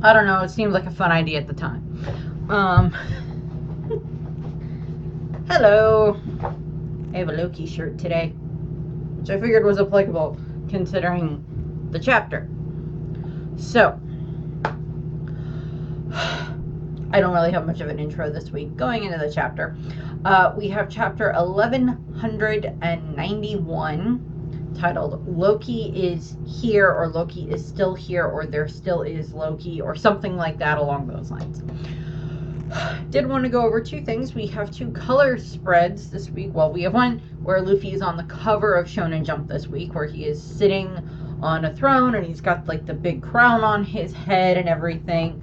I don't know, it seemed like a fun idea at the time. Um, hello. I have a Loki shirt today, which I figured was applicable considering the chapter. So, I don't really have much of an intro this week. Going into the chapter, we have chapter 1191, titled Loki is Here, or Loki is Still Here, or There Still Is Loki, or something like that along those lines. Did want to go over two things. We have two color spreads this week. Well, we have one where Luffy is on the cover of Shonen Jump this week, where he is sitting on a throne and he's got like the big crown on his head and everything.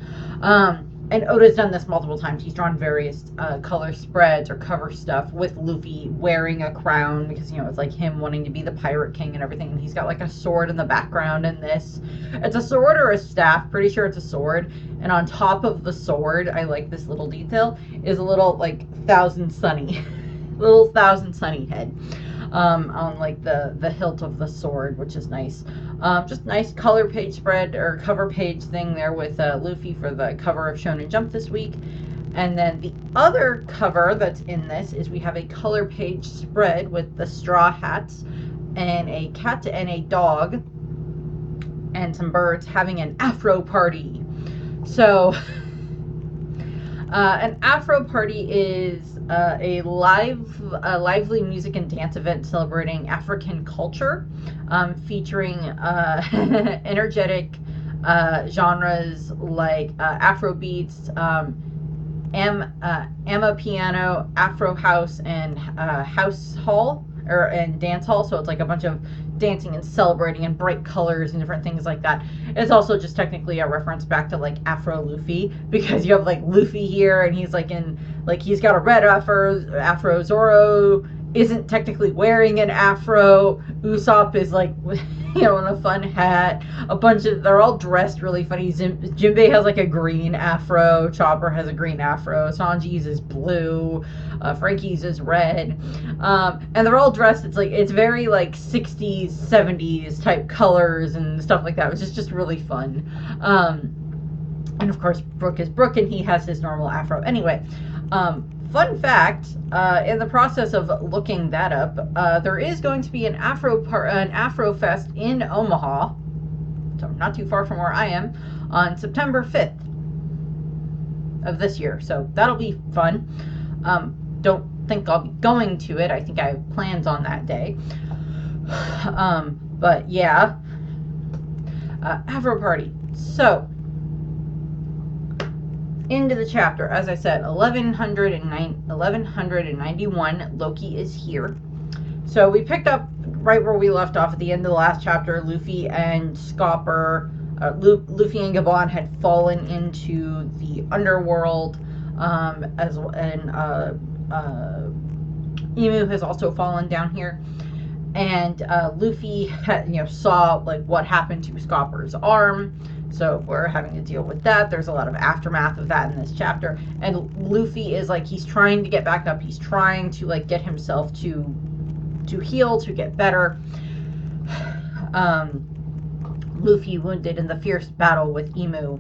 And Oda's done this multiple times. He's drawn various color spreads or cover stuff with Luffy wearing a crown because, you know, it's like him wanting to be the Pirate King and everything. And he's got like a sword in the background in this. It's a sword or a staff. Pretty sure it's a sword. And on top of the sword, I like this little detail, is a little like Thousand Sunny. Little Thousand Sunny head. On like the hilt of the sword, which is nice. Just nice color page spread or cover page thing there with Luffy for the cover of Shonen Jump this week. And then the other cover that's in this is we have a color page spread with the Straw Hats and a cat and a dog and some birds having an Afro party. So an Afro party is a lively music and dance event celebrating African culture, featuring energetic genres like Afro beats, Amapiano, Afro house, and house hall and dance hall. So it's like a bunch of dancing and celebrating and bright colors and different things like that. It's also just technically a reference back to like Afro Luffy, because you have like Luffy here and he's like in like he's got a red afro. Zoro isn't technically wearing an afro. Usopp is like, you know, in a fun hat. A bunch of, they're all dressed really funny. Jinbei has like a green afro. Chopper has a green afro. Sanji's is blue. Frankie's is red. And they're all dressed. It's very like 60s, 70s type colors and stuff like that, which is just really fun. And of course, Brook is Brook, and he has his normal afro. Anyway, fun fact, in the process of looking that up, there is going to be an Afro Fest in Omaha, so not too far from where I am, on September 5th of this year. So that'll be fun. Don't think I'll be going to it. I think I have plans on that day. But yeah, Afro party. So into the chapter, as I said, 1191, Loki is here. So we picked up right where we left off at the end of the last chapter. Luffy and Scopper, Luffy and Gabon had fallen into the underworld, Emu has also fallen down here. And Luffy saw like what happened to Scopper's arm. So we're having to deal with that. There's a lot of aftermath of that in this chapter. And Luffy is like, he's trying to get back up. He's trying to like get himself to heal, to get better. Luffy wounded in the fierce battle with Emu.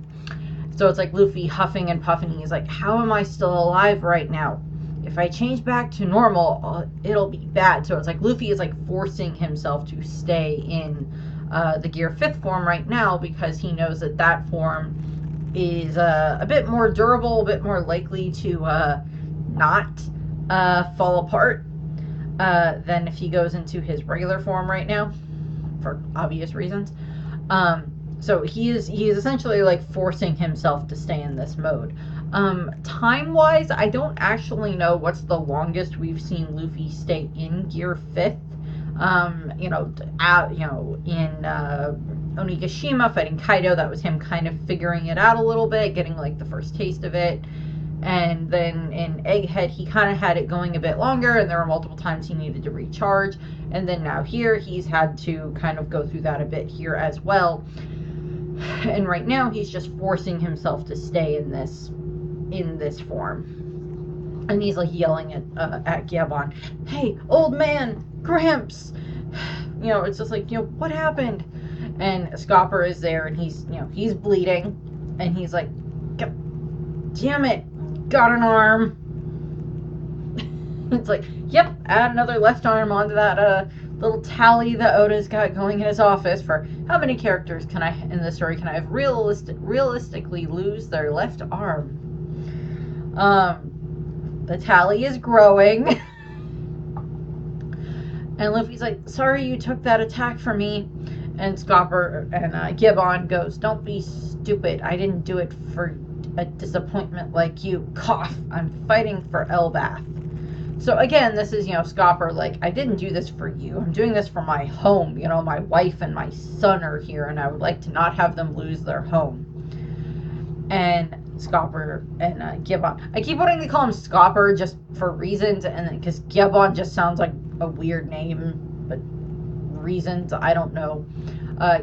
So it's like Luffy huffing and puffing. He's like, how am I still alive right now? If I change back to normal, it'll be bad. So it's like Luffy is like forcing himself to stay in the Gear 5th form right now, because he knows that that form is a bit more durable, a bit more likely to not fall apart than if he goes into his regular form right now, for obvious reasons. So he is essentially like forcing himself to stay in this mode. Time-wise, I don't actually know what's the longest we've seen Luffy stay in Gear 5th. In Onigashima fighting Kaido, that was him kind of figuring it out a little bit, getting like the first taste of it. And then in Egghead, he kind of had it going a bit longer, and there were multiple times he needed to recharge. And then now here, he's had to kind of go through that a bit here as well. And right now, he's just forcing himself to stay in this form. And he's like yelling at Gabon, "Hey, old man, Gramps!" It's just like, what happened? And Scopper is there, and he's bleeding. And he's like, damn it, got an arm. It's like, yep, add another left arm onto that little tally that Oda's got going in his office for how many characters can I, in this story, can I have realistically lose their left arm. The tally is growing. And Luffy's like, sorry you took that attack from me. And Scopper and Gibbon goes, don't be stupid. I didn't do it for a disappointment like you. Cough. I'm fighting for Elbath. So again, this is, Scopper like, I didn't do this for you. I'm doing this for my home. My wife and my son are here, and I would like to not have them lose their home. And Scopper and Gibbon. I keep wanting to call him Scopper just for reasons, and because Gibbon just sounds like a weird name, but reasons, I don't know.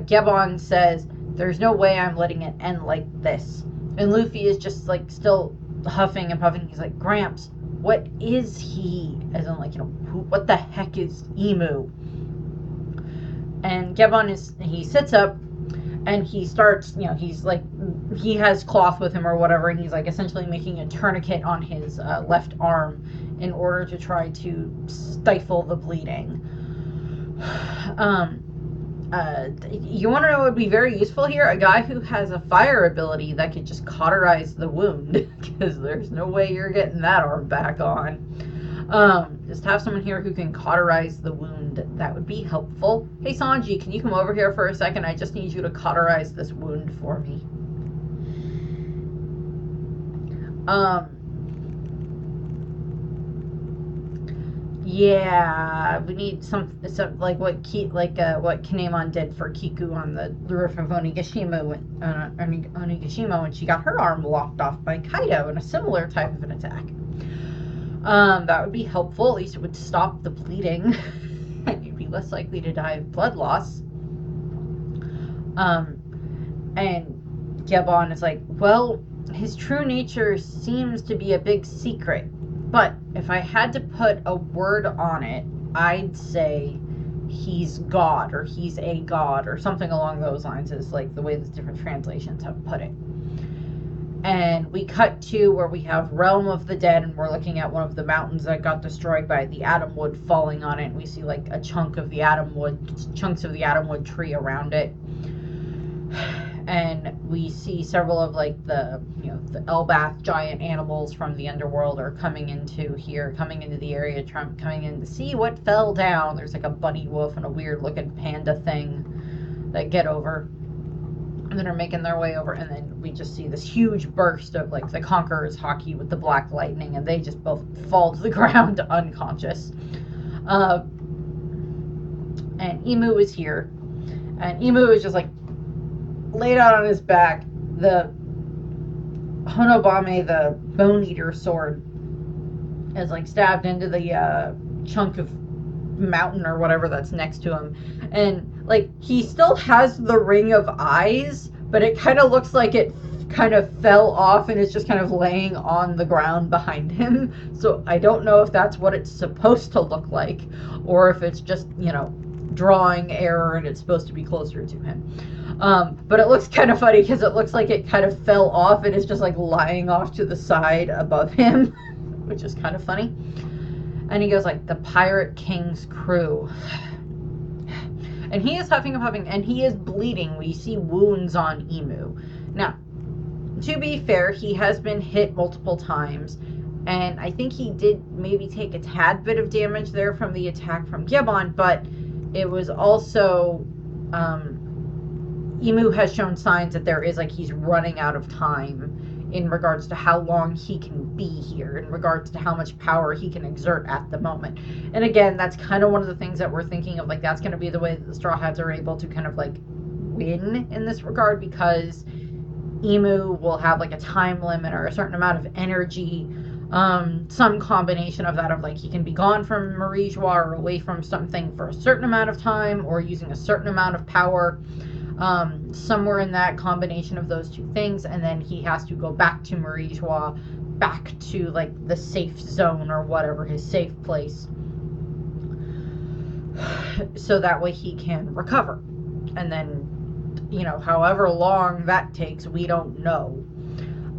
Gibbon says, there's no way I'm letting it end like this. And Luffy is just like still huffing and puffing. He's like, Gramps, what is he? As in, like, what the heck is Emu? And Gibbon he sits up and he starts, he's like, he has cloth with him or whatever, and he's like essentially making a tourniquet on his left arm in order to try to stifle the bleeding. You want to know what would be very useful here? A guy who has a fire ability that could just cauterize the wound, because there's no way you're getting that arm back on. Just have someone here who can cauterize the wound. That would be helpful. Hey Sanji, can you come over here for a second? I just need you to cauterize this wound for me. Yeah, we need some like what Kinemon did for Kiku on the roof of Onigashima when she got her arm locked off by Kaido in a similar type of an attack. That would be helpful. At least it would stop the bleeding, and you'd be less likely to die of blood loss. And Gibbon is like, well, his true nature seems to be a big secret. But if I had to put a word on it, I'd say he's God, or he's a god, or something along those lines, is like the way the different translations have put it. And we cut to where we have Realm of the Dead, and we're looking at one of the mountains that got destroyed by the Atom Wood falling on it, and we see like a chunks of the Atom Wood tree around it. And we see several of like the Elbath giant animals from the underworld are coming into the area, coming in to see what fell down. There's like a bunny wolf and a weird looking panda thing that get over and then are making their way over, and then we just see this huge burst of like the Conqueror's Haki with the black lightning, and they just both fall to the ground unconscious. And Emu is here, and Emu is just like laid out on his back. The Honobame, the Bone Eater sword, is like stabbed into the chunk of mountain or whatever that's next to him, and like he still has the ring of eyes, but it kind of looks like it kind of fell off and is just kind of laying on the ground behind him. So I don't know if that's what it's supposed to look like, or if it's just drawing error and it's supposed to be closer to him. But it looks kind of funny because it looks like it kind of fell off and is just like lying off to the side above him, which is kind of funny. And he goes like, the Pirate King's crew. And he is huffing and puffing, and he is bleeding. We see wounds on Emu. Now, to be fair, he has been hit multiple times, and I think he did maybe take a tad bit of damage there from the attack from Gibbon, but it was also Emu has shown signs that there is like he's running out of time in regards to how long he can be here, in regards to how much power he can exert at the moment. And again, that's kind of one of the things that we're thinking of, like that's going to be the way that the Straw Hats are able to kind of like win in this regard, because Emu will have like a time limit or a certain amount of energy, some combination of that, of like he can be gone from Marie Joie or away from something for a certain amount of time, or using a certain amount of power, somewhere in that combination of those two things, and then he has to go back to Marie Joie, back to like the safe zone or whatever, his safe place, so that way he can recover. And then you know, however long that takes, we don't know.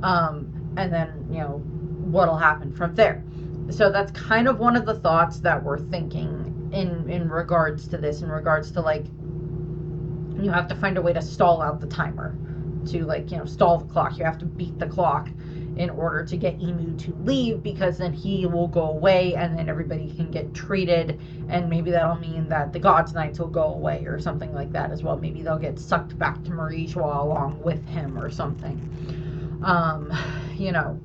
And then, you know, what'll happen from there. So that's kind of one of the thoughts that we're thinking in regards to this, in regards to like, you have to find a way to stall out the timer, to like, you know, stall the clock. You have to beat the clock in order to get Imu to leave, because then he will go away and then everybody can get treated, and maybe that'll mean that the God's Knights will go away or something like that as well. Maybe they'll get sucked back to Marijois along with him or something. You know,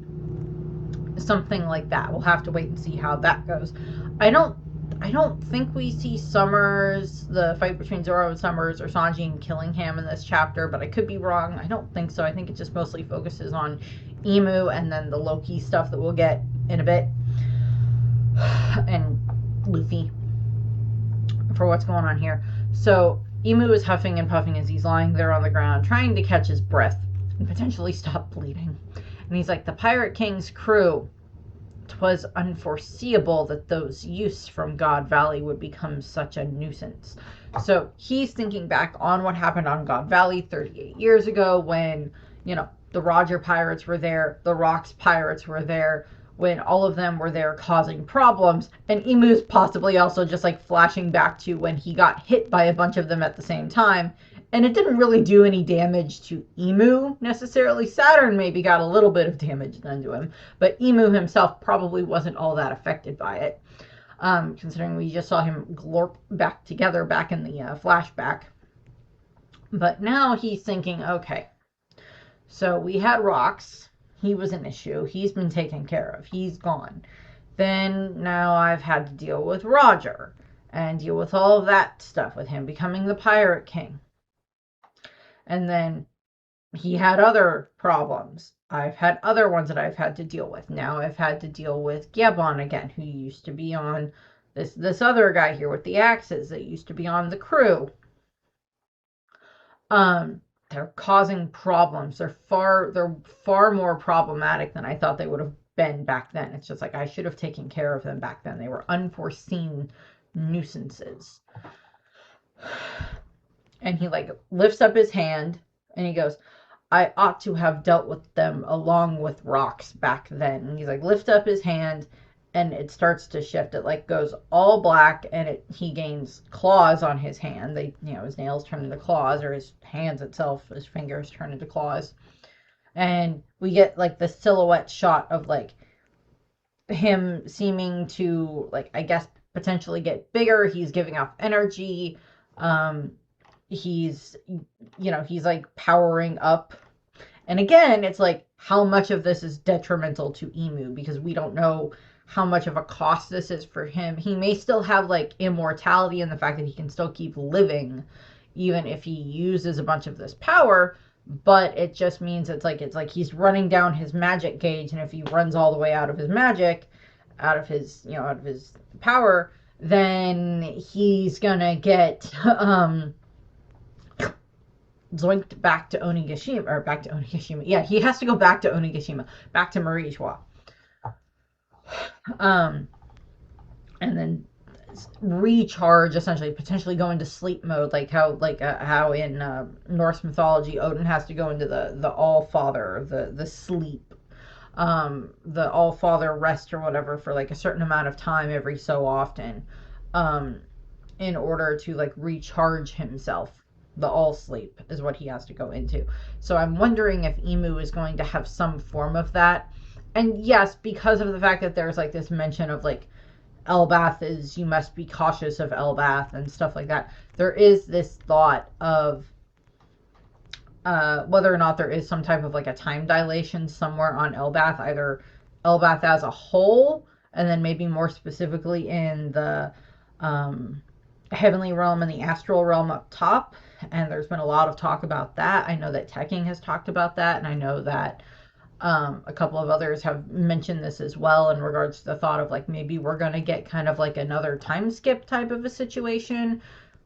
something like that. We'll have to wait and see how that goes. I don't think we see Summers, the fight between Zoro and Summers, or Sanji and Killingham in this chapter, but I could be wrong. I don't think so. I think it just mostly focuses on Imu and then the Loki stuff that we'll get in a bit, and Luffy, for what's going on here. So Imu is huffing and puffing as he's lying there on the ground, trying to catch his breath and potentially stop bleeding. And he's like, the Pirate King's crew, 'twas unforeseeable that those youths from God Valley would become such a nuisance. So he's thinking back on what happened on God Valley 38 years ago when, you know, the Roger pirates were there, the Rocks pirates were there, when all of them were there causing problems. And Imu's possibly also just like flashing back to when he got hit by a bunch of them at the same time. And it didn't really do any damage to Imu necessarily. Saturn maybe got a little bit of damage done to him, but Imu himself probably wasn't all that affected by it, considering we just saw him glorp back together back in the flashback. But now he's thinking, okay, so we had Rocks. He was an issue. He's been taken care of. He's gone. Then now I've had to deal with Roger and deal with all of that stuff with him becoming the Pirate King. And then he had other problems. I've had other ones that I've had to deal with. Now I've had to deal with Gibbon again, who used to be on this other guy here with the axes that used to be on the crew. They're causing problems. They're far more problematic than I thought they would have been back then. It's just like, I should have taken care of them back then. They were unforeseen nuisances. And he like lifts up his hand and he goes, I ought to have dealt with them along with Rocks back then. And he's like, lift up his hand, and it starts to shift. It like goes all black, and he gains claws on his hand. They, you know, his nails turn into claws, or his hands itself, his fingers turn into claws. And we get like the silhouette shot of like him seeming to, like, I guess potentially get bigger. He's giving off energy. He's, you know, he's like powering up. And again, it's like, how much of this is detrimental to Imu, because we don't know how much of a cost this is for him. He may still have like immortality in the fact that he can still keep living even if he uses a bunch of this power, but it just means it's like he's running down his magic gauge, and if he runs all the way out of his magic, out of his power, then he's gonna get zoinked back to Onigashima. Yeah, he has to go back to Onigashima, back to Marijois. And then recharge, essentially, potentially go into sleep mode, like how in Norse mythology Odin has to go into the All-Father, the sleep, the All-Father rest or whatever for like a certain amount of time every so often, in order to like recharge himself. The all sleep is what he has to go into. So I'm wondering if Imu is going to have some form of that. And yes, because of the fact that there's like this mention of like Elbath is, you must be cautious of Elbath and stuff like that, there is this thought of whether or not there is some type of like a time dilation somewhere on Elbath, either Elbath as a whole, and then maybe more specifically in the heavenly realm and the astral realm up top. And there's been a lot of talk about that. I know that Tekking has talked about that, and I know that a couple of others have mentioned this as well in regards to the thought of like, maybe we're going to get kind of like another time skip type of a situation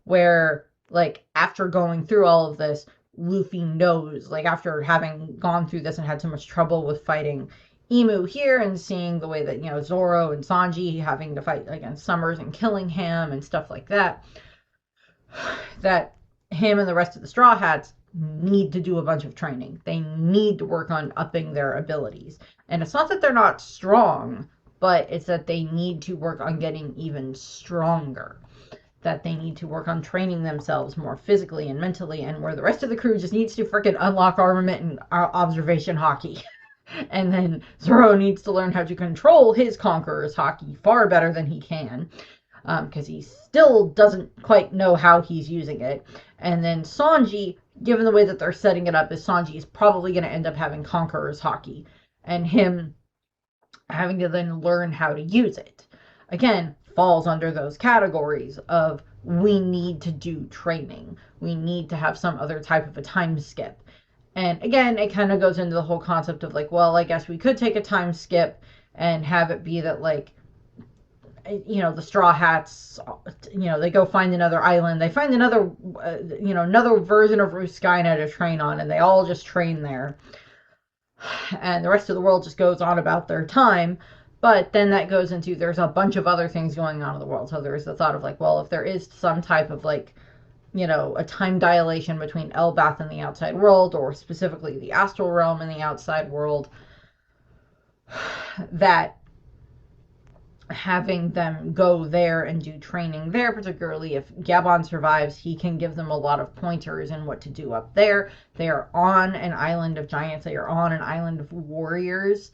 where like after going through all of this, Luffy knows, like after having gone through this and had so much trouble with fighting Imu here and seeing the way that, you know, Zoro and Sanji having to fight against Summers and Killingham and stuff like that, that him and the rest of the Straw Hats need to do a bunch of training. They need to work on upping their abilities. And it's not that they're not strong, but it's that they need to work on getting even stronger. That they need to work on training themselves more physically and mentally, and where the rest of the crew just needs to freaking unlock armament and observation Haki. And then Zoro needs to learn how to control his Conqueror's Haki far better than he can, because he still doesn't quite know how he's using it. And then Sanji, given the way that they're setting it up, is Sanji is probably going to end up having Conqueror's Haki, and him having to then learn how to use it. Again, falls under those categories of we need to do training. We need to have some other type of a time skip. And again, it kind of goes into the whole concept of like, well, I guess we could take a time skip and have it be that like, the Straw Hats, they go find another island. They find another, another version of Ruskina to train on, and they all just train there. And the rest of the world just goes on about their time. But then that goes into, there's a bunch of other things going on in the world. So there's the thought of like, well, if there is some type of like, a time dilation between Elbaf and the outside world, or specifically the astral realm and the outside world, that having them go there and do training there, particularly if Gabon survives, he can give them a lot of pointers in what to do up there. They are on an island of giants. They are on an island of warriors.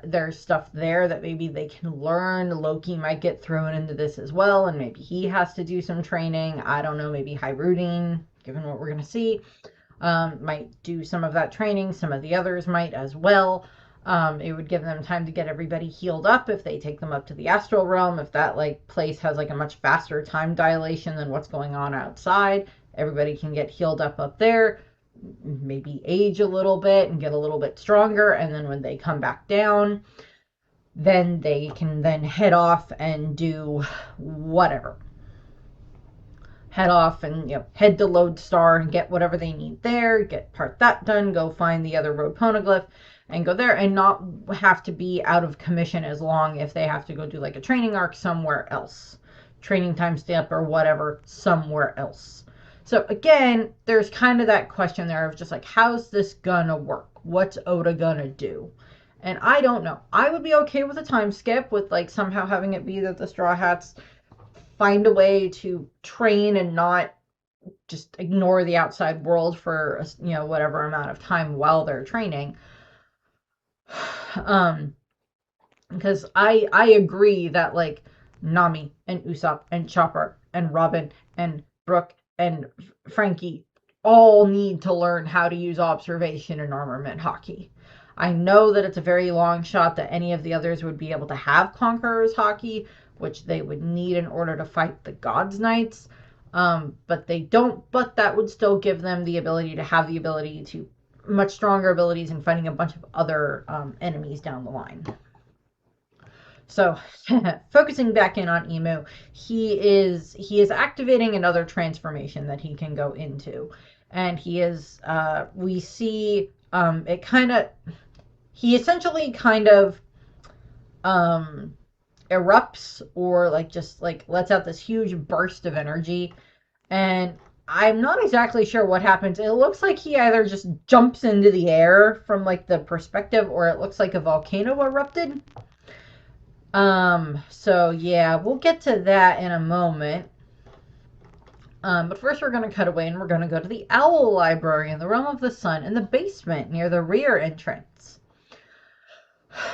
There's stuff there that maybe they can learn. Loki might get thrown into this as well, and maybe he has to do some training. I don't know, maybe Hyrudine, given what we're going to see, might do some of that training. Some of the others might as well. It would give them time to get everybody healed up if they take them up to the astral realm. If that place has a much faster time dilation than what's going on outside, everybody can get healed up there, maybe age a little bit and get a little bit stronger, and then when they come back down, then they can then head off and do whatever. Head off and head to Lodestar and get whatever they need there, get part that done, go find the other road poneglyph and go there, and not have to be out of commission as long if they have to go do a training arc somewhere else, training time stamp or whatever somewhere else. So again, there's kind of that question there of just how's this gonna work? What's Oda gonna do? And I don't know. I would be okay with a time skip, with somehow having it be that the Straw Hats find a way to train and not just ignore the outside world for whatever amount of time while they're training. Because I agree that Nami and Usopp and Chopper and Robin and Brook and Frankie all need to learn how to use observation and armament Haki. I know that it's a very long shot that any of the others would be able to have Conqueror's Haki, which they would need in order to fight the Gods Knights. But they don't, but that would still give them the ability to have the ability to much stronger abilities in fighting a bunch of other enemies down the line. So, focusing back in on Imu, he is activating another transformation that he can go into, and he is we see it kind of, he essentially kind of erupts, or just lets out this huge burst of energy, and I'm not exactly sure what happens. It looks like he either just jumps into the air from the perspective, or it looks like a volcano erupted. So yeah, we'll get to that in a moment. But first we're going to cut away and we're going to go to the Owl Library in the Realm of the Sun in the basement near the rear entrance.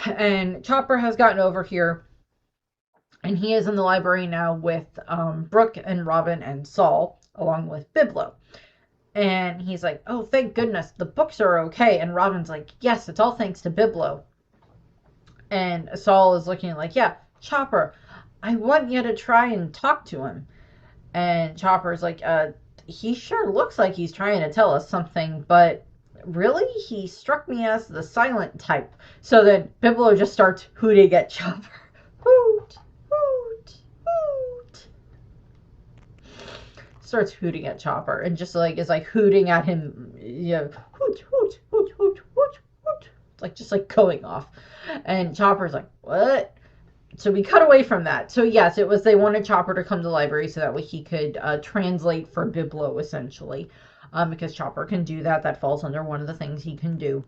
And Chopper has gotten over here, and he is in the library now with Brook and Robin and Saul, along with Biblo. And he's like, oh, thank goodness, the books are okay. And Robin's like, yes, it's all thanks to Biblo. And Saul is looking yeah, Chopper, I want you to try and talk to him. And Chopper's like, he sure looks like he's trying to tell us something, but really, he struck me as the silent type. So then Biblo just starts hooting at Chopper. Hoot, hoot, hoot. Starts hooting at Chopper, and just is hooting at him, hoot, hoot, hoot, hoot, hoot, hoot. Just going off. And Chopper's like, what? So we cut away from that. So yes, it was they wanted Chopper to come to the library so that way he could translate for Biblo, essentially. Because Chopper can do that. That falls under one of the things he can do.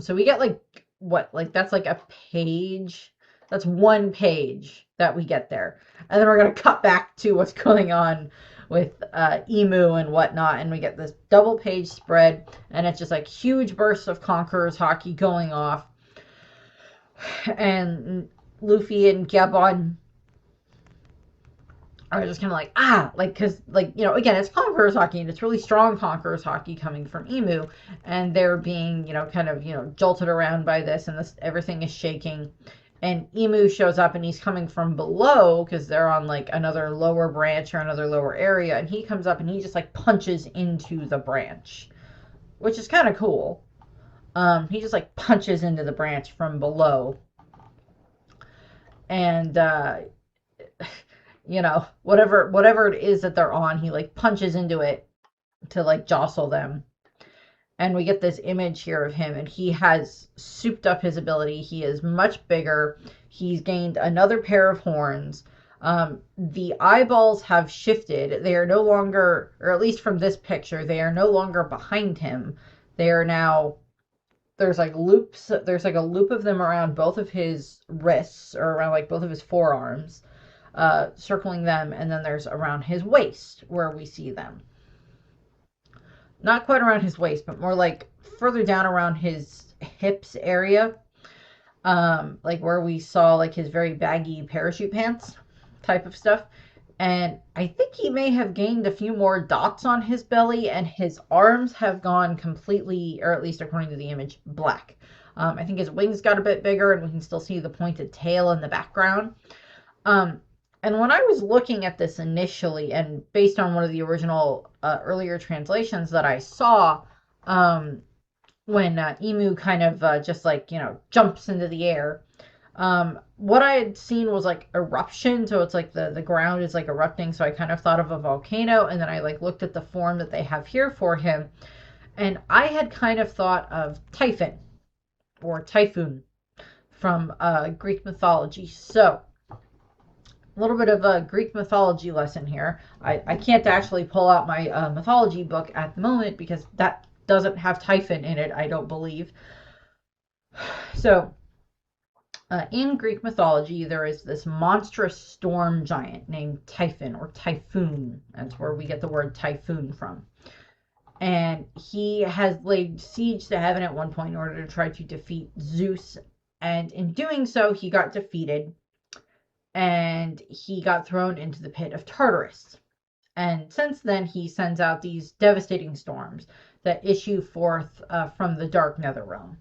So we get like, what? Like, that's like a page. That's one page that we get there. And then we're going to cut back to what's going on with Emu and whatnot. And we get this double page spread. And it's just like huge bursts of Conqueror's Haki going off. And Luffy and Gibbon are just kind of like, like, because, like, you know, again, it's Conqueror's Haki, and it's really strong Conqueror's Haki coming from Emu, and they're being, you know, kind of, you know, jolted around by this, and this, everything is shaking, and Emu shows up, and he's coming from below, because they're on, like, another lower branch, or another lower area, and he comes up, and he just, like, punches into the branch, which is kind of cool. He just, like, punches into the branch from below, and, you know, whatever it is that they're on, he like punches into it to like jostle them. And we get this image here of him, and he has souped up his ability. He is much bigger. He's gained another pair of horns. The eyeballs have shifted. They are no longer, or at least from this picture, they are no longer behind him. They are now, there's like loops, there's like a loop of them around both of his wrists, or around like both of his forearms. Circling them, and then there's around his waist where we see them. Not quite around his waist, but more like further down around his hips area. Like where we saw like his very baggy parachute pants type of stuff. And I think he may have gained a few more dots on his belly, and his arms have gone completely, or at least according to the image, black. I think his wings got a bit bigger, and we can still see the pointed tail in the background. And when I was looking at this initially, and based on one of the original earlier translations that I saw, when Emu kind of just like, you know, jumps into the air, what I had seen was like eruption. So it's like the ground is like erupting. So I kind of thought of a volcano, and then I like looked at the form that they have here for him. And I had kind of thought of Typhon or Typhoon from Greek mythology. So a little bit of a Greek mythology lesson here. I can't actually pull out my mythology book at the moment because that doesn't have Typhon in it, I don't believe. So, in Greek mythology, there is this monstrous storm giant named Typhon, or Typhoon. That's where we get the word typhoon from. And he has laid siege to heaven at one point in order to try to defeat Zeus. And in doing so, he got defeated. And he got thrown into the pit of Tartarus. And since then, he sends out these devastating storms that issue forth from the dark nether realm.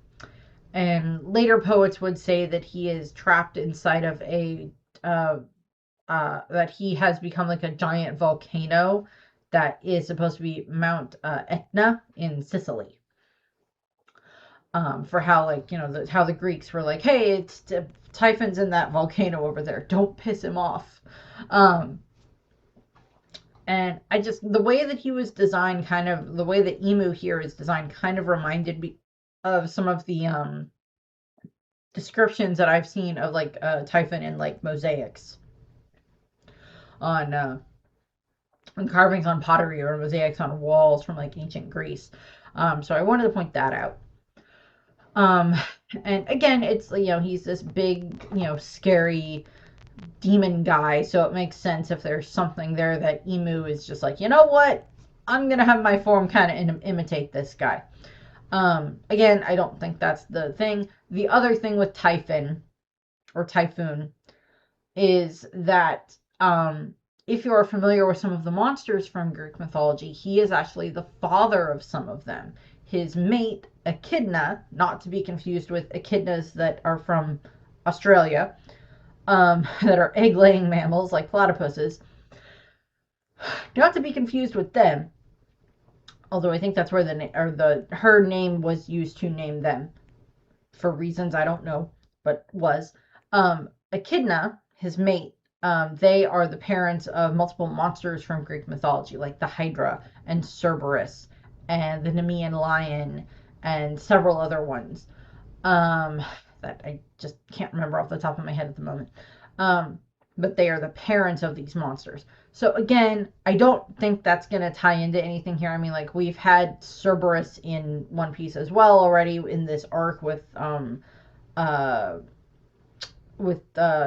And later poets would say that he is trapped inside of a, that he has become like a giant volcano that is supposed to be Mount Etna in Sicily. For how, like, you know, how the Greeks were like, hey, it's Typhon's in that volcano over there. Don't piss him off. And I just, the way that he was designed, kind of, the way that Emu here is designed kind of reminded me of some of the descriptions that I've seen of, like, Typhon in, like, mosaics. On carvings on pottery or mosaics on walls from, like, ancient Greece. So I wanted to point that out. And again, it's, you know, he's this big, you know, scary demon guy, so it makes sense if there's something there that Emu is just like, you know what, I'm gonna have my form kind of imitate this guy. Again, I don't think that's the thing. The other thing with Typhon, or Typhoon, is that, if you are familiar with some of the monsters from Greek mythology, he is actually the father of some of them. His mate, Echidna, not to be confused with echidnas that are from Australia, that are egg-laying mammals like platypuses, not to be confused with them, although I think that's where her name was used to name them, for reasons I don't know, but was. Echidna, his mate, they are the parents of multiple monsters from Greek mythology, like the Hydra and Cerberus and the Nemean lion and several other ones. that I just can't remember off the top of my head at the moment. But they are the parents of these monsters. So again, I don't think that's going to tie into anything here. I mean, like, we've had Cerberus in One Piece as well already in this arc with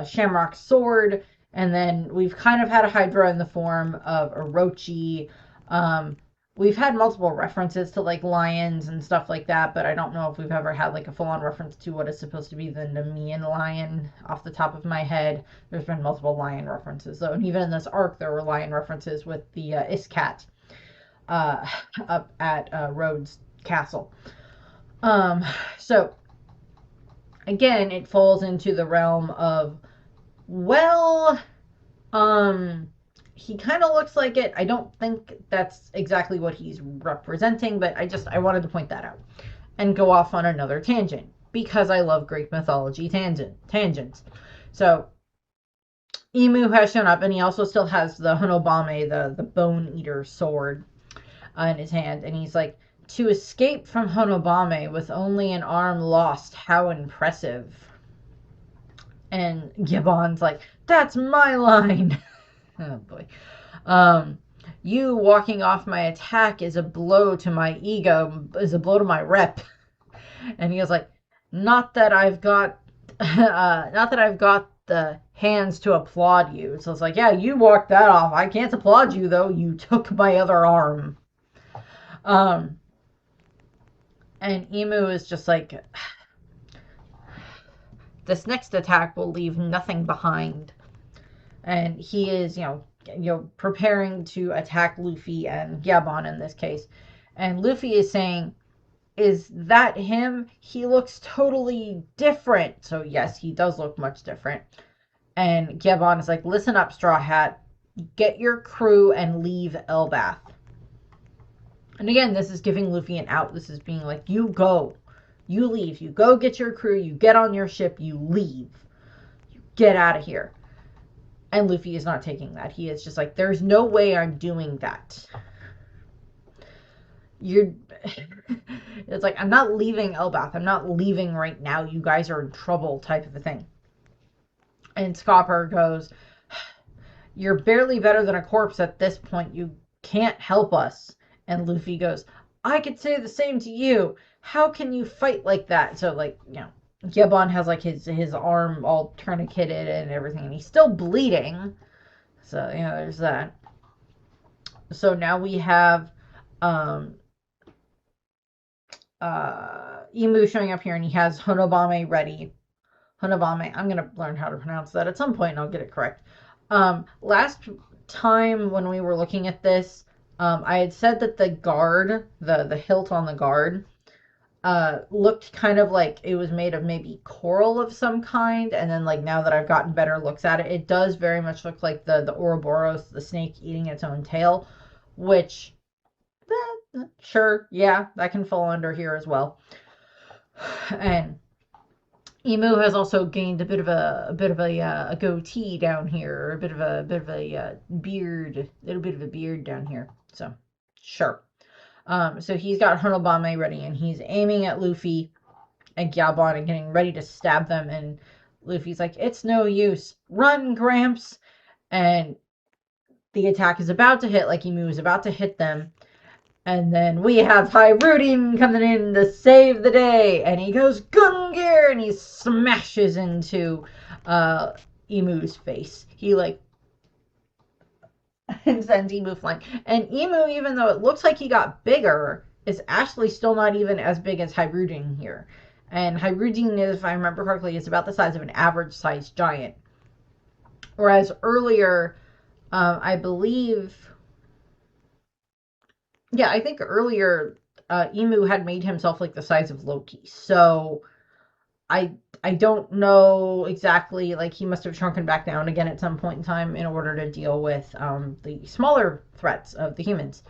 Shamrock's sword, and then we've kind of had a Hydra in the form of Orochi. We've had multiple references to like lions and stuff like that, but I don't know if we've ever had like a full-on reference to what is supposed to be the Nemean lion off the top of my head. There's been multiple lion references though, and even in this arc there were lion references with the Iskat up at Rhodes Castle. So again, it falls into the realm of, well, he kind of looks like it. I don't think that's exactly what he's representing, but I wanted to point that out and go off on another tangent because I love Greek mythology tangents. So Imu has shown up, and he also still has the Honobame, the bone eater sword in his hand, and he's like, to escape from Honobame with only an arm lost, how impressive. And Gibbon's like, that's my line. Oh boy. You walking off my attack is a blow to my ego, is a blow to my rep. And he was like, not that I've got the hands to applaud you. So it's like, yeah, you walked that off. I can't applaud you though. You took my other arm. And Imu is just like, this next attack will leave nothing behind. And he is, preparing to attack Luffy and Gibbon in this case. And Luffy is saying, is that him? He looks totally different. So yes, he does look much different. And Gibbon is like, listen up, Straw Hat. Get your crew and leave Elbaf. And again, this is giving Luffy an out. This is being like, you go. You leave. You go get your crew. You get on your ship. You leave. You get out of here. And Luffy is not taking that. He is just like, there's no way I'm doing that. It's like, I'm not leaving Elbaf. I'm not leaving right now. You guys are in trouble, type of a thing. And Scopper goes, you're barely better than a corpse at this point. You can't help us. And Luffy goes, I could say the same to you. How can you fight like that? So, like, Gibbon has, like, his arm all tourniqueted and everything, and he's still bleeding. So, there's that. So now we have Imu showing up here, and he has Honobame ready. Honobame, I'm going to learn how to pronounce that at some point, and I'll get it correct. Last time when we were looking at this, I had said that the guard, the hilt on the guard, looked kind of like it was made of maybe coral of some kind, and then, like, now that I've gotten better looks at it, it does very much look like the Ouroboros, the snake eating its own tail, which, sure, yeah, that can fall under here as well. And Imu has also gained a bit of a goatee down here, a bit of a beard, a little bit of a beard down here. So, sure. So he's got Honobame ready, and he's aiming at Luffy and Gibbon and getting ready to stab them. And Luffy's like, "It's no use. Run, Gramps!" And the attack is about to hit, like Imu is about to hit them. And then we have Hyrule coming in to save the day. And he goes, Gungear! And he smashes into Imu's face. He, like, and sends Imu flying. And Imu, even though it looks like he got bigger, is actually still not even as big as Hyrule here. And Hyrule, if I remember correctly, is about the size of an average-sized giant. Whereas earlier, I believe... Yeah, I think earlier Imu had made himself like the size of Loki. So I don't know exactly, like he must have shrunken back down again at some point in time in order to deal with the smaller threats of the humans.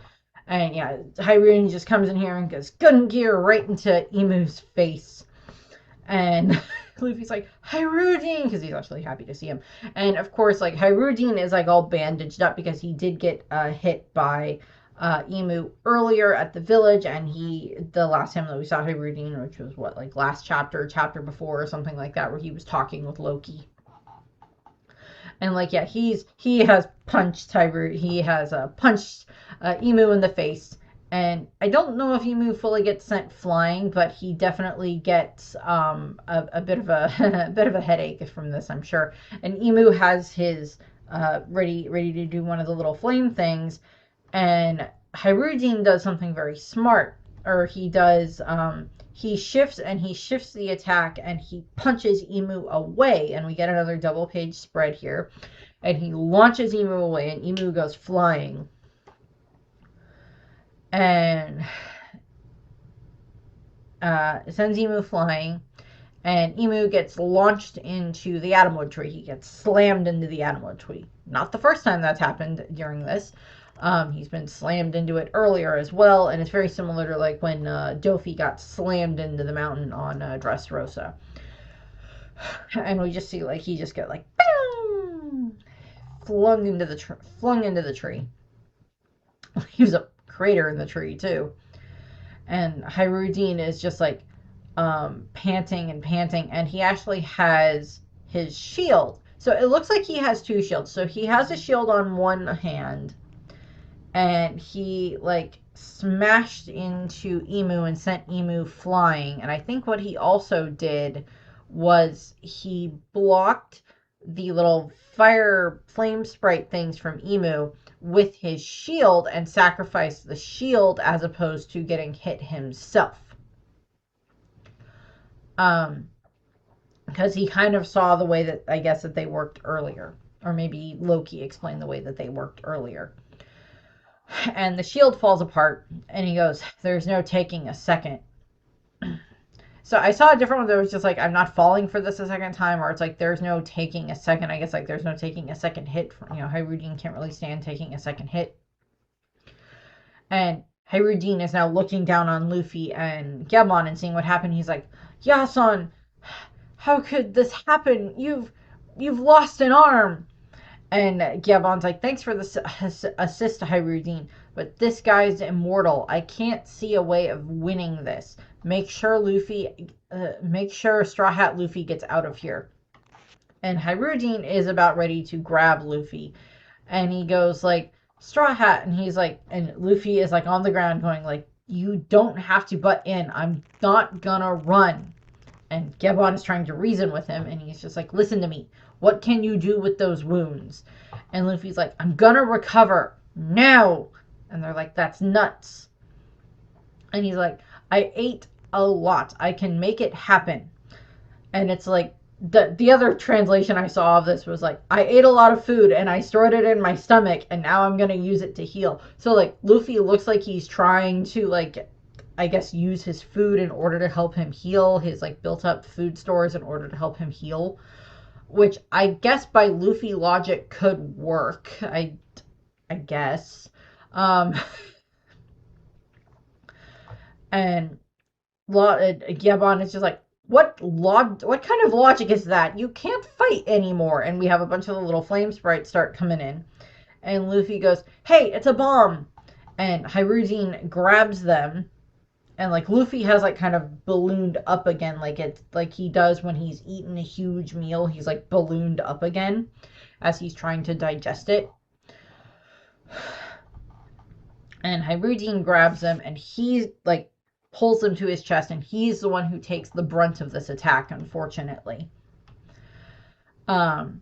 And yeah, Hyrule just comes in here and goes Gungear right into Imu's face. And Luffy's like, Hyrule, because he's actually happy to see him. And of course, like, Hyrule is like all bandaged up because he did get hit by Emu earlier at the village, and the last time that we saw Hybridine, which was what, like last chapter before or something like that, where he was talking with Loki. And like, yeah, he has punched Emu in the face. And I don't know if Emu fully gets sent flying, but he definitely gets a bit of a a bit of a headache from this, I'm sure. And Emu has his ready to do one of the little flame things, and Hyrudine does something very smart, or he shifts the attack, and he punches Emu away, and we get another double page spread here, and he launches Emu away, and Emu goes flying, and sends Emu flying, and Emu gets launched into the Atomwood tree. He gets slammed into the Atomwood tree. Not the first time that's happened during this. He's been slammed into it earlier as well, and it's very similar to like when Dofi got slammed into the mountain on Dressrosa. And we just see like he just got like boom, flung into the tree. He was a crater in the tree too. And Hyrudine is just like panting, and he actually has his shield. So it looks like he has two shields. So he has a shield on one hand, and he like smashed into Emu and sent Emu flying. And I think what he also did was he blocked the little fire flame sprite things from Emu with his shield and sacrificed the shield as opposed to getting hit himself. Because he kind of saw the way that I guess that they worked earlier, or maybe Loki explained the way that they worked earlier. And the shield falls apart, and he goes, "There's no taking a second." So I saw a different one that was just like, "I'm not falling for this a second time," or it's like, "There's no taking a second." I guess like there's no taking a second hit. Hyrudine can't really stand taking a second hit. And Hyrudine is now looking down on Luffy and Gebon and seeing what happened. He's like, "Yason, how could this happen? You've lost an arm." And Gebon's like, "Thanks for the assist to Hyrudine, but this guy's immortal. I can't see a way of winning this. Make sure Straw Hat Luffy gets out of here." And Hyrudine is about ready to grab Luffy, and he goes like, "Straw Hat," and he's like, and Luffy is like on the ground going like, "You don't have to butt in. I'm not gonna run." And Gebon is trying to reason with him, and he's just like, "Listen to me. What can you do with those wounds?" And Luffy's like, "I'm gonna recover now." And they're like, "That's nuts." And he's like, "I ate a lot. I can make it happen." And it's like, the other translation I saw of this was like, "I ate a lot of food and I stored it in my stomach, and now I'm gonna use it to heal." So like Luffy looks like he's trying to like, I guess, use his food in order to help him heal, his like built up food stores in order to help him heal, which I guess by Luffy logic could work. I guess. And Gebon is just like, what kind of logic is that? You can't fight anymore. And we have a bunch of the little flame sprites start coming in. And Luffy goes, "Hey, it's a bomb." And Hyrudine grabs them. And like Luffy has like kind of ballooned up again, like it's like he does when he's eaten a huge meal. He's like ballooned up again as he's trying to digest it. And Hyrudine grabs them, and he's like pulls them to his chest, and he's the one who takes the brunt of this attack, unfortunately. And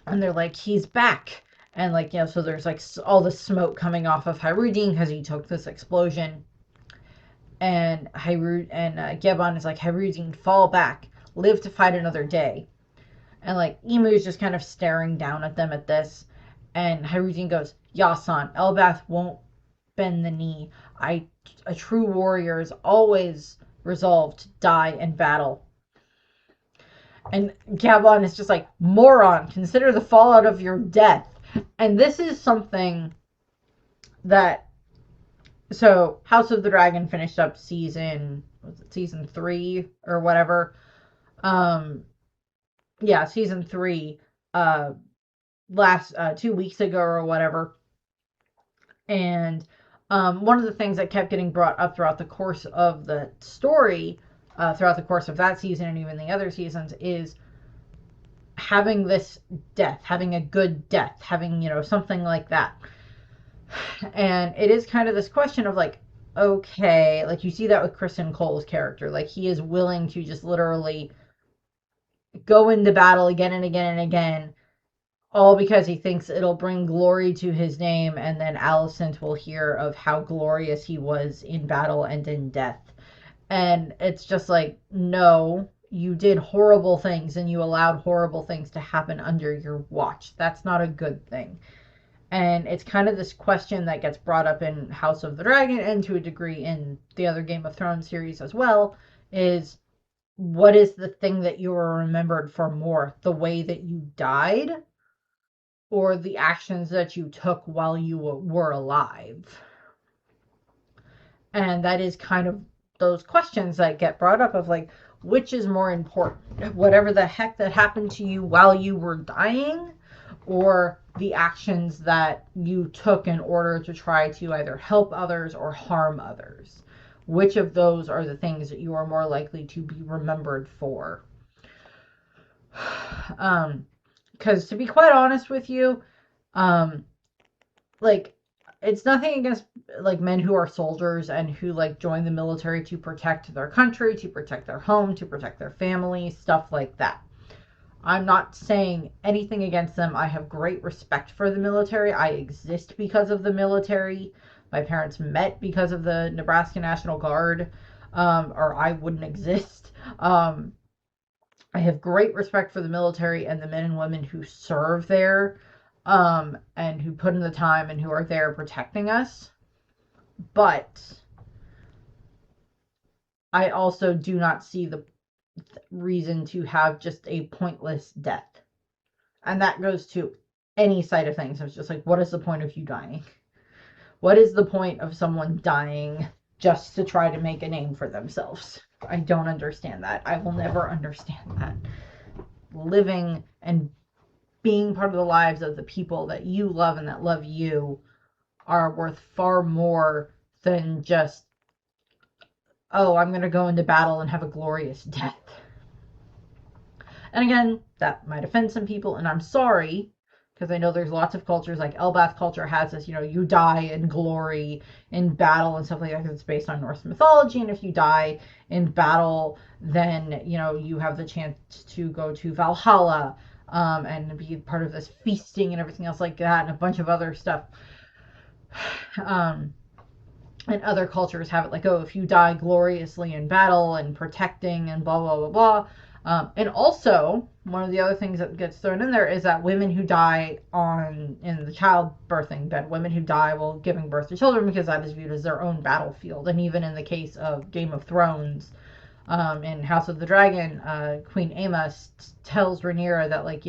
they're like, "He's back." And like, so there's like all the smoke coming off of Hyrudine because he took this explosion. And Gebon is like, "Hyrudine, fall back. Live to fight another day." And like Emu's just kind of staring down at them at this. And Hyrudine goes, "Yason, Elbaf won't bend the knee. A true warrior is always resolved to die in battle." And Gebon is just like, "Moron, consider the fallout of your death." And this is something that, so House of the Dragon finished up season 3 or whatever. Yeah, season 3 last 2 weeks ago or whatever. And one of the things that kept getting brought up throughout the course of the story, throughout the course of that season and even the other seasons, is having this death, having a good death, having, something like that. And it is kind of this question of like, okay, like you see that with Kristen Cole's character. Like he is willing to just literally go into battle again and again and again, all because he thinks it'll bring glory to his name, and then Alicent will hear of how glorious he was in battle and in death. And it's just like, no, you did horrible things and you allowed horrible things to happen under your watch. That's not a good thing. And it's kind of this question that gets brought up in House of the Dragon and to a degree in the other Game of Thrones series as well, is what is the thing that you are remembered for more? The way that you died or the actions that you took while you were alive? And that is kind of those questions that get brought up of like, which is more important? Whatever the heck that happened to you while you were dying, or the actions that you took in order to try to either help others or harm others? Which of those are the things that you are more likely to be remembered for? Because to be quite honest with you, like, it's nothing against like men who are soldiers and who like join the military to protect their country, to protect their home, to protect their family, stuff like that. I'm not saying anything against them. I have great respect for the military. I exist because of the military. My parents met because of the Nebraska National Guard, or I wouldn't exist. I have great respect for the military and the men and women who serve there, and who put in the time and who are there protecting us. But I also do not see the reason to have just a pointless death. And that goes to any side of things. It's just like, what is the point of you dying? What is the point of someone dying just to try to make a name for themselves? I don't understand that. I will never understand that. Living and being part of the lives of the people that you love and that love you are worth far more than just, oh, I'm going to go into battle and have a glorious death. And again, that might offend some people, and I'm sorry, because I know there's lots of cultures, like Elbath culture has this, you die in glory in battle and stuff like that, because it's based on Norse mythology, and if you die in battle, then, you have the chance to go to Valhalla, and be part of this feasting and everything else like that, and a bunch of other stuff. And other cultures have it like, oh, if you die gloriously in battle and protecting and blah, blah, blah, blah. And also, one of the other things that gets thrown in there is that women who die in the childbirthing bed, women who die while giving birth to children, because that is viewed as their own battlefield. And even in the case of Game of Thrones, in House of the Dragon, Queen Aemma tells Rhaenyra that, like,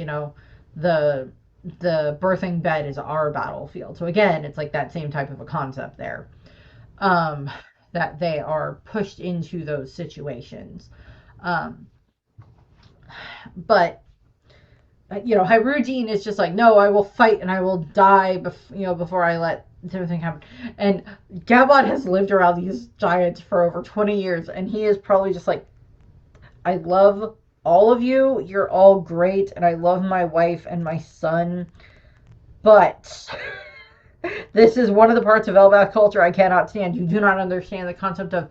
the birthing bed is our battlefield. So again, it's like that same type of a concept there, that they are pushed into those situations. But Hyrule is just like, no, I will fight and I will die before I let everything happen. And Gabon has lived around these giants for over 20 years, and he is probably just like, I love all of you, you're all great, and I love my wife and my son, but this is one of the parts of Elbath culture I cannot stand. You do not understand the concept of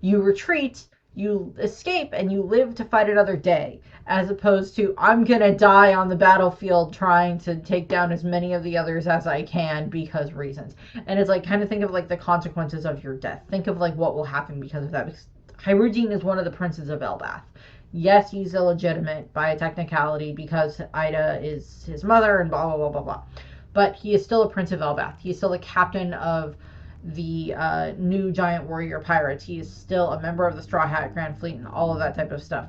you retreat, you escape, and you live to fight another day, as opposed to, I'm gonna die on the battlefield trying to take down as many of the others as I can because reasons. And it's like, kind of think of like the consequences of your death. Think of like what will happen because of that. Because Hyrule is one of the princes of Elbath. Yes, he's illegitimate by a technicality because Ida is his mother and blah, blah, blah, blah, blah. But he is still a prince of Elbath. He is still a captain of the new giant warrior pirates. He is still a member of the Straw Hat Grand Fleet and all of that type of stuff.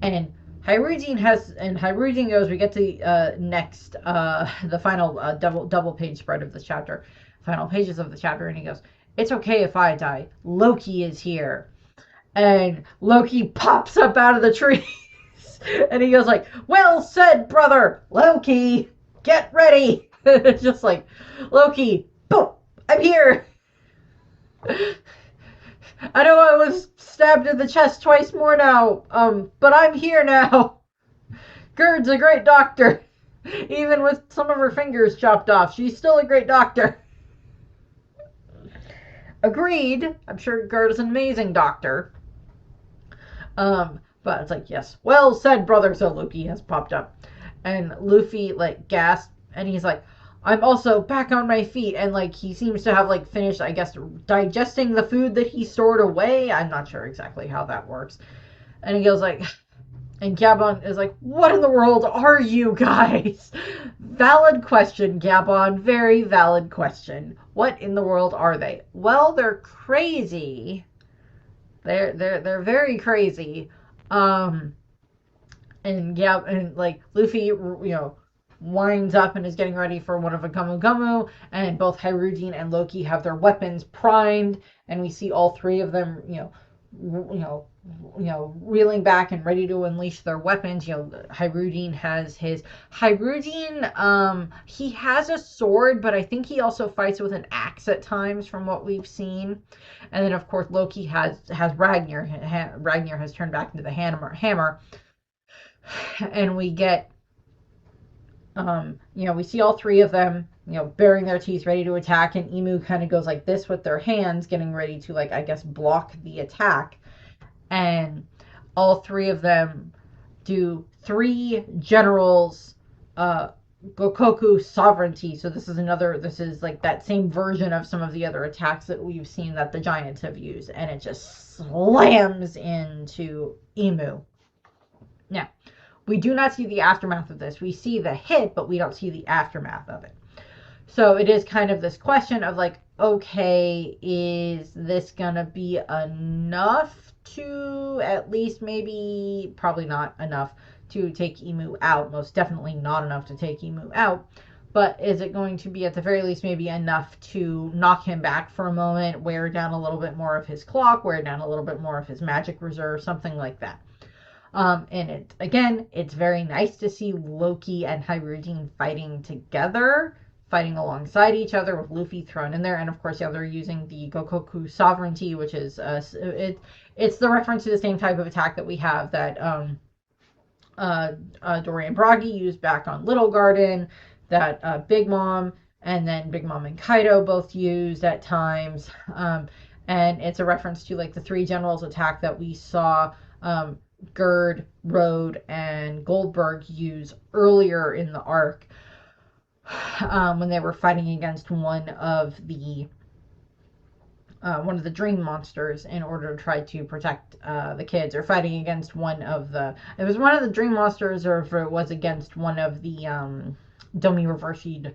And Hyrule goes, we get to next, the final double page spread of this chapter, final pages of the chapter, and he goes, it's okay if I die. Loki is here. And Loki pops up out of the trees. And he goes like, well said, brother. Loki, get ready. It's just like, Loki, boom, I'm here. I know I was stabbed in the chest twice more now, but I'm here now. Gerd's a great doctor. Even with some of her fingers chopped off, she's still a great doctor. Agreed. I'm sure Gerd is an amazing doctor. But it's like, yes, well said, brother. So Loki has popped up. And Luffy, like, gasped, and he's like, I'm also back on my feet. And, like, he seems to have, like, finished, I guess, digesting the food that he stored away. I'm not sure exactly how that works. And he goes, like, and Gabon is like, what in the world are you guys? Valid question, Gabon. Very valid question. What in the world are they? Well, they're crazy. They're very crazy. And like Luffy, winds up and is getting ready for one of a Gomu Gomu, and both Hyrudean and Loki have their weapons primed, and we see all three of them, reeling back and ready to unleash their weapons. Hyrudean has his he has a sword, but I think he also fights with an axe at times from what we've seen. And then of course Loki has Ragnar. Ragnar has turned back into the hammer. And we get we see all three of them, baring their teeth, ready to attack, and Imu kind of goes like this with their hands, getting ready to, like, I guess, block the attack. And all three of them do 3 generals Gokoku sovereignty. So this is like that same version of some of the other attacks that we've seen that the giants have used, and it just slams into Imu. Now, we do not see the aftermath of this. We see the hit, but we don't see the aftermath of it. So it is kind of this question of like, okay, is this gonna be enough to at least maybe, probably not enough to take Imu out. Most definitely not enough to take Imu out. But is it going to be at the very least maybe enough to knock him back for a moment, wear down a little bit more of his clock, wear down a little bit more of his magic reserve, something like that. And it's very nice to see Loki and Hyrudean fighting together, fighting alongside each other with Luffy thrown in there. And of course, they're using the Gokoku sovereignty, which is it's the reference to the same type of attack that we have that Dorian Bragi used back on Little Garden, that Big Mom and then Big Mom and Kaido both used at times. And it's a reference to like the 3 generals attack that we saw Gerd, Road, and Goldberg use earlier in the arc, when they were fighting against one of the dream monsters in order to try to protect the kids, or fighting against one of the dream monsters, or if it was against one of the Domi Reversied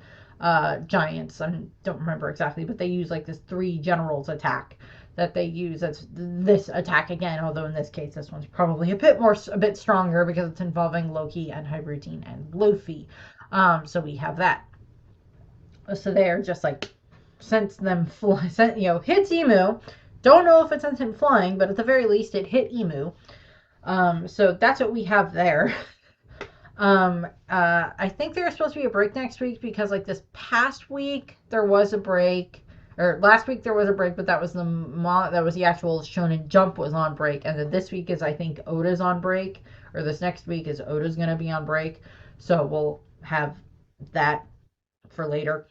giants. I don't remember exactly, but they use like this 3 generals attack that they use. That's this attack again, although in this case this one's probably a bit stronger because it's involving Loki and Hyrudean and Luffy. So we have that. So they're just like hits Imu. Don't know if it sent him flying, but at the very least it hit Imu. So that's what we have there. I think there's supposed to be a break next week because like this past week there was a break. Or last week there was a break, but that was the actual Shonen Jump was on break, and then this week is, I think, Oda's on break, or this next week is Oda's going to be on break, so we'll have that for later.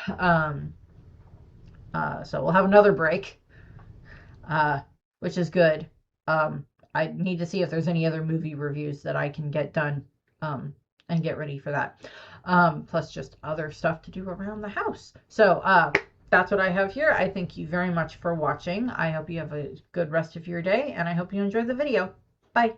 So we'll have another break, which is good. I need to see if there's any other movie reviews that I can get done, and get ready for that. Plus just other stuff to do around the house. So that's what I have here. I thank you very much for watching. I hope you have a good rest of your day, and I hope you enjoyed the video. Bye.